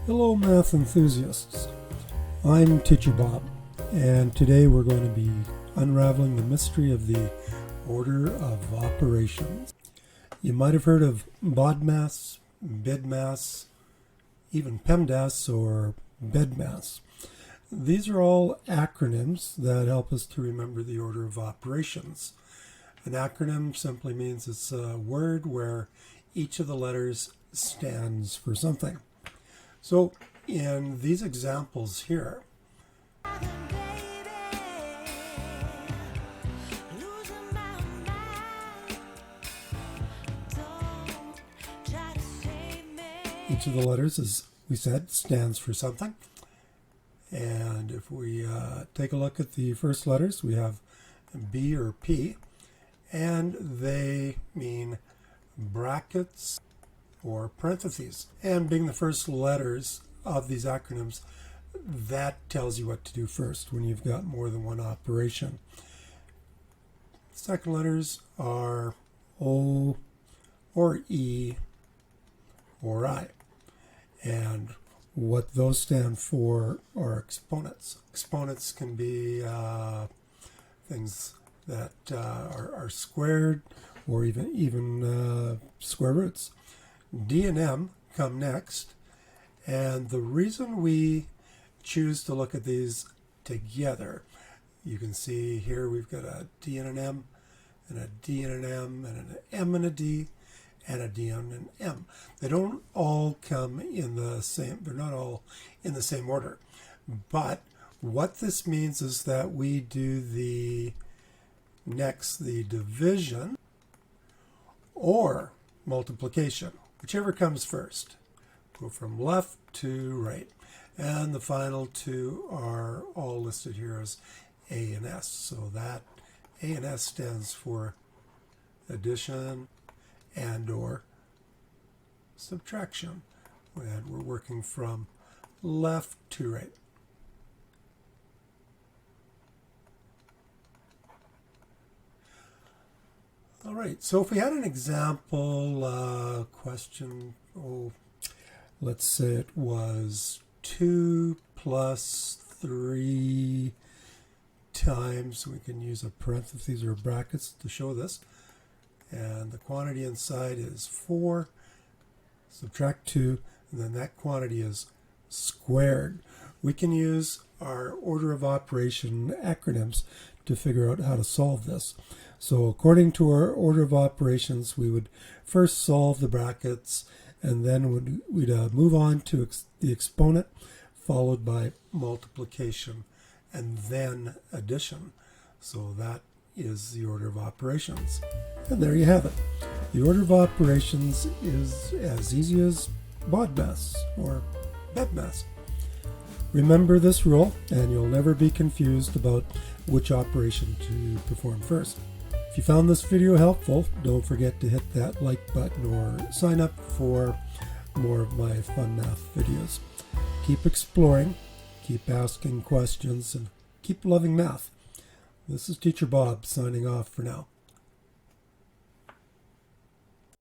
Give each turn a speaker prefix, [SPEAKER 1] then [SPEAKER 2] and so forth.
[SPEAKER 1] Hello math enthusiasts, I'm Teacher Bob, and today we're going to be unraveling the mystery of the order of operations. You might have heard of BODMAS, BIDMAS, even PEMDAS or BEDMAS. These are all acronyms that help us to remember the order of operations. An acronym simply means it's a word where each of the letters stands for something. So in these examples here, each of the letters, as we said, stands for something. And if we take a look at the first letters, we have B or P, and they mean brackets or parentheses. And being the first letters of these acronyms, that tells you what to do first when you've got more than one operation. Second letters are O or E or I. And what those stand for are exponents. Exponents can be things that are squared or even square roots. D and M come next, and the reason we choose to look at these together, you can see here we've got a D and an M, and a D and an M, and an M and a D, and a D and an M. They don't all come in the same, they're not all in the same order. But what this means is that we do the division or multiplication, whichever comes first. Go from left to right. And the final two are all listed here as A and S. So that A and S stands for addition and or subtraction. And we're working from left to right. All right, so if we had an example question, let's say it was 2 plus 3 times, we can use a parentheses or brackets to show this, and the quantity inside is 4, subtract 2, and then that quantity is squared. We can use our order of operation acronyms to figure out how to solve this. So according to our order of operations, we would first solve the brackets, and then we'd move on to the exponent, followed by multiplication, and then addition. So that is the order of operations. And there you have it. The order of operations is as easy as BODMAS or BEDMAS. Remember this rule, and you'll never be confused about which operation to perform first. If you found this video helpful, don't forget to hit that like button or sign up for more of my fun math videos. Keep exploring, keep asking questions, and keep loving math. This is Teacher Bob signing off for now.